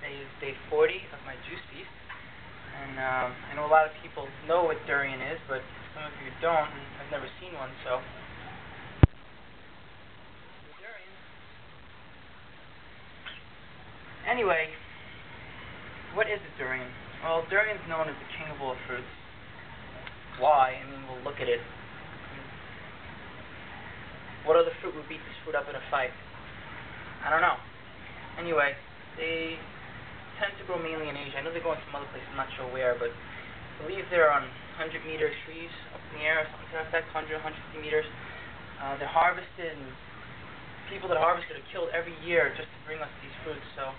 Today is day 40 of my juice feast, and I know a lot of people know what durian is, but some of you don't, and I've never seen one, so durian. Anyway, what is a durian? Well, durian is known as the king of all fruits. Why? I mean, we'll look at it. What other fruit would beat this fruit up in a fight? I don't know. Anyway, they tend to grow mainly in Asia. I know they grow in some other places, I'm not sure where, but I believe they're on 100-meter trees up in the air or something to that effect, 100, 150 meters. They're harvested, and people that harvest it are killed every year just to bring us these fruits, so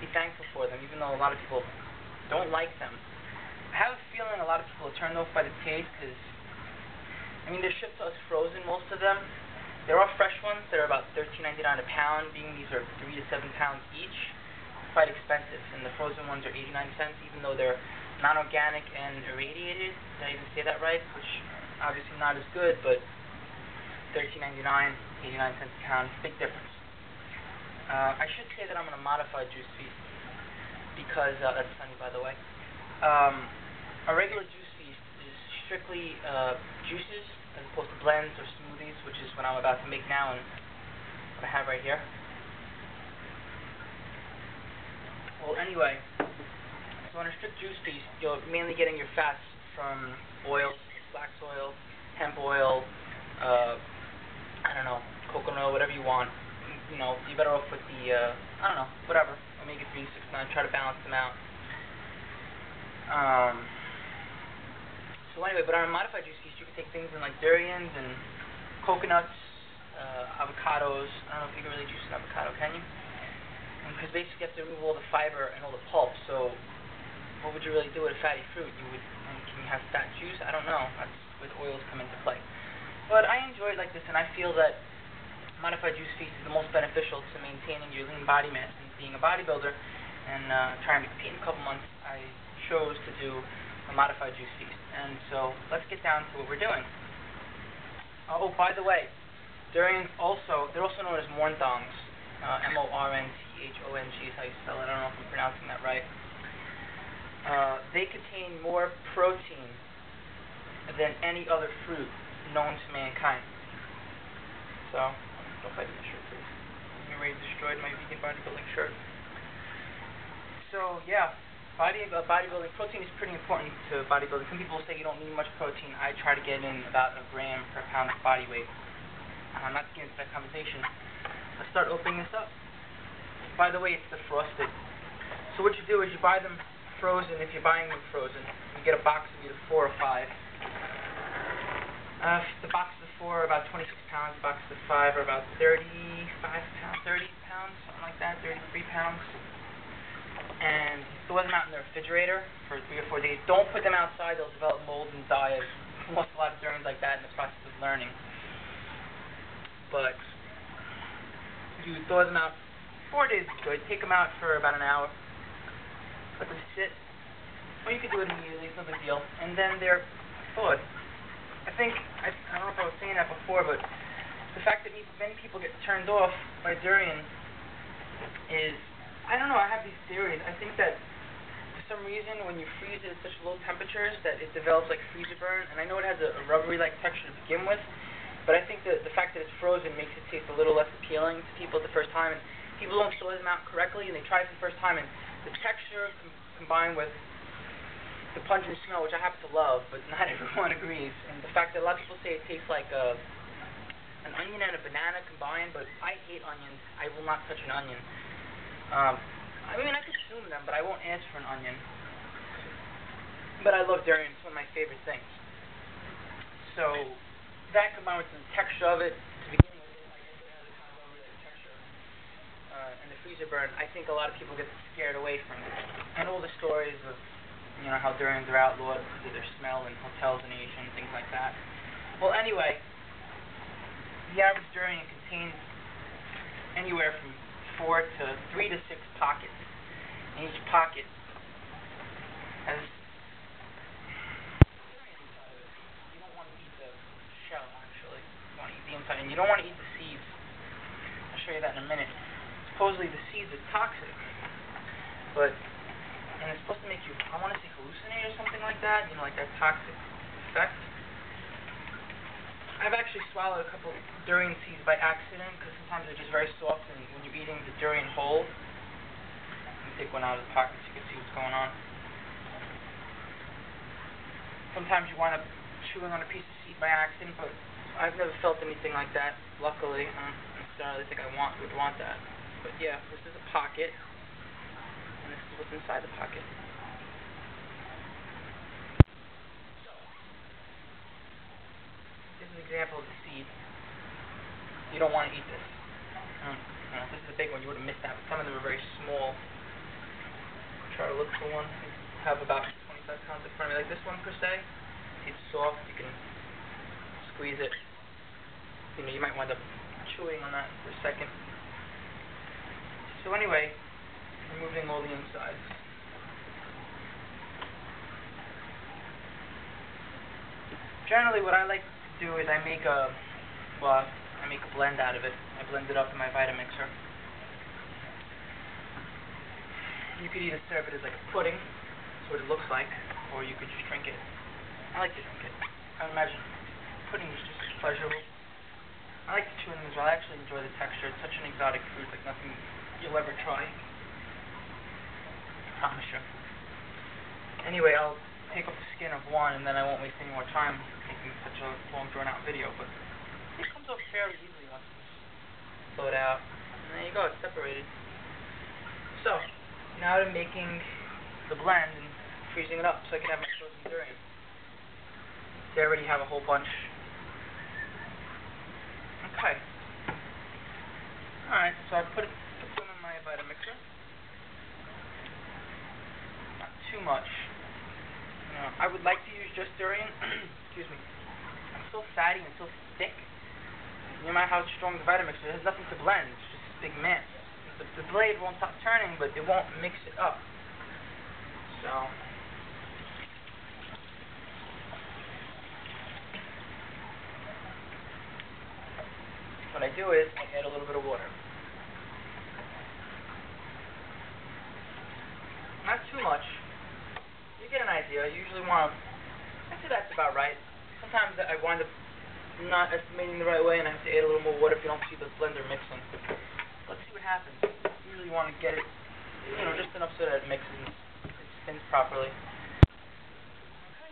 be thankful for them, even though a lot of people don't like them. I have a feeling a lot of people are turned off by the taste, because, I mean, they're shipped to us frozen, most of them. There are fresh ones. They're about $13.99 a pound, being these are 3 to 7 pounds each. Quite expensive, and the frozen ones are 89 cents, even though they're non-organic and irradiated. Did I even say that right? Which, obviously not as good, but $13.99, 89 cents a pound, big difference. I should say that I'm on a modified juice feast, because, that's funny by the way. A regular juice feast is strictly juices, as opposed to blends or smoothies, which is what I'm about to make now and what I have right here. Well, anyway, so on a strict juice feast, you're mainly getting your fats from oils, flax oil, hemp oil, I don't know, coconut oil, whatever you want. You know, you're better off with the, I don't know, whatever, omega-3, 6, 9, try to balance them out. So anyway, but on a modified juice feast, you can take things in like durians and coconuts, avocados. I don't know if you can really juice an avocado, can you? Because basically you have to remove all the fiber and all the pulp, so what would you really do with a fatty fruit? Can you have fat juice? I don't know. That's where the oils come into play. But I enjoy it like this, and I feel that modified juice feast is the most beneficial to maintaining your lean body mass and being a bodybuilder and trying to compete in a couple months. I chose to do a modified juice feast. And so let's get down to what we're doing. Oh, by the way, they're also known as morntongs. mornthongs is how you spell it. I don't know if I'm pronouncing that right. They contain more protein than any other fruit known to mankind. So, don't fight in the shirt, please. I'm already destroyed my vegan bodybuilding shirt. So, yeah. Bodybuilding, protein is pretty important to bodybuilding. Some people say you don't need much protein. I try to get in about a gram per pound of body weight. Not to get into that conversation. Let's start opening this up. By the way, it's defrosted. So what you do is you buy them frozen. If you're buying them frozen, you get a box of either 4 or 5. The boxes of 4 are about 26 pounds. The boxes of 5 are about 35 pounds, 30 pounds, something like that, 33 pounds. And store them out in the refrigerator for 3 or 4 days. Don't put them outside; they'll develop mold and die. I've lost a lot of durians like that in the process of learning. But you thaw them out 4 days is good. Take them out for about an hour. Let them sit. Or you could do it immediately; it's no big deal. And then they're thawed. I don't know if I was saying that before, but the fact that many people get turned off by durian is, I don't know, I have these theories. I think that for some reason when you freeze it at such low temperatures that it develops like freezer burn, and I know it has a rubbery-like texture to begin with, but I think that the fact that it's frozen makes it taste a little less appealing to people the first time, and people don't store them out correctly, and they try it for the first time, and the texture combined with the pungent smell, which I happen to love, but not everyone agrees, and the fact that a lot of people say it tastes like an onion and a banana combined, but I hate onions. I will not touch an onion. I mean, I consume them, but I won't ask for an onion. But I love durian. It's one of my favorite things. So, that combined with the texture of it, to begin with, I guess it has a kind of rubbery texture, and the freezer burn, I think a lot of people get scared away from it. And all the stories of, you know, how durians are outlawed because of their smell in hotels in Asia and things like that. Well, anyway, the average durian contains anywhere from 3 to 6 pockets. And each pocket has durian inside of it. You don't want to eat the shell, actually. You want to eat the inside, and you don't want to eat the seeds. I'll show you that in a minute. Supposedly the seeds are toxic. but, and it's supposed to make you, I want to say hallucinate or something like that, you know, like that toxic effect. I've actually swallowed a couple durian seeds by accident, because sometimes they're just very soft, and when you're eating the durian whole, let me take one out of the pocket so you can see what's going on. Sometimes you wind up chewing on a piece of seed by accident, but I've never felt anything like that, luckily. I don't necessarily think I would want that. But yeah, this is a pocket, and this is what's inside the pocket. So, this is an example of the seed. You don't want to eat this. This is a big one, you would have missed that, but some of them are very small. Try to look for one. I have about 25 pounds in front of me, like this one per se. It's soft, you can squeeze it. You know, you might wind up chewing on that for a second. So anyway, removing all the insides. Generally, what I like to do is I make a blend out of it. I blend it up in my Vitamixer. You could either serve it as like a pudding, that's what it looks like, or you could just drink it. I like to drink it. I imagine pudding is just as pleasurable. I like to chew it as well. I actually enjoy the texture. It's such an exotic fruit, like nothing you'll ever try. I promise you. Anyway, I'll take off the skin of one, and then I won't waste any more time making such a long, drawn-out video. But it comes off fairly easily once you blow it out. And there you go, it's separated. So, now I'm making the blend and freezing it up so I can have my frozen durian. They already have a whole bunch. Okay. Alright, so I put some in my Vitamixer. Not too much. You know, I would like to use just durian. Excuse me. It's so fatty and so thick. No matter how strong the Vitamixer, it has nothing to blend. It's just a big mass. The blade won't stop turning, but it won't mix it up. So what I do is I add a little bit of water. Not too much. You get an idea. I usually want to, I say that's about right. Sometimes I wind up not estimating the right way and I have to add a little more water if you don't see the blender mixing. Let's see what happens. You usually want to get it, you know, just enough so that it mixes and it spins properly. Okay.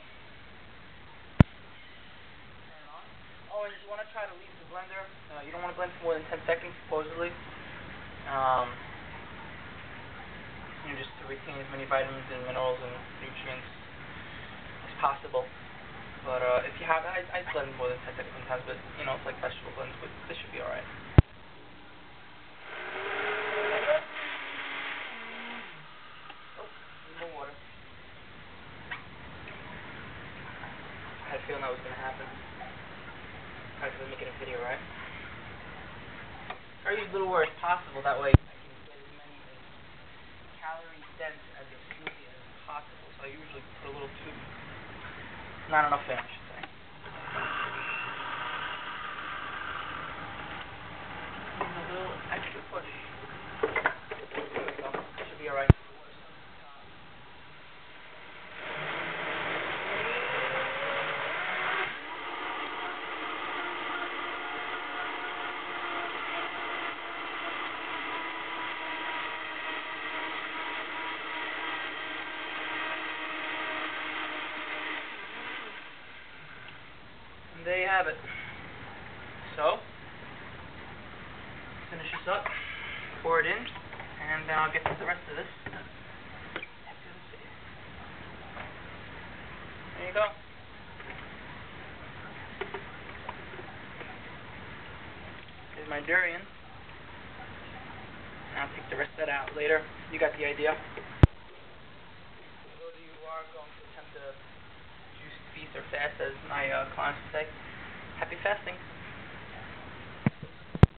Turn it on. Oh, and you want to try to leave the blender. You don't want to blend for more than 10 seconds, supposedly. You know, just to retain as many vitamins and minerals and nutrients as possible. But if you have, I blend more than 10 seconds sometimes, but you know, it's like vegetable blends, but this should be alright. Oh, more water. I had a feeling that was going to happen. Alright, because I'm making a video, right? I use little water as possible, that way I can get as many calorie dense as a smoothie as possible. So I usually put a little too, not enough in, I should say. Use a little extra push. There we go. Should be alright. There you have it. So, finish this up, pour it in, and then I'll get to the rest of this. There you go. Here's my durian. And I'll take the rest of that out later. You got the idea. For those of you who are going to attempt to juice, feast, or fast, as my clients would say, happy fasting.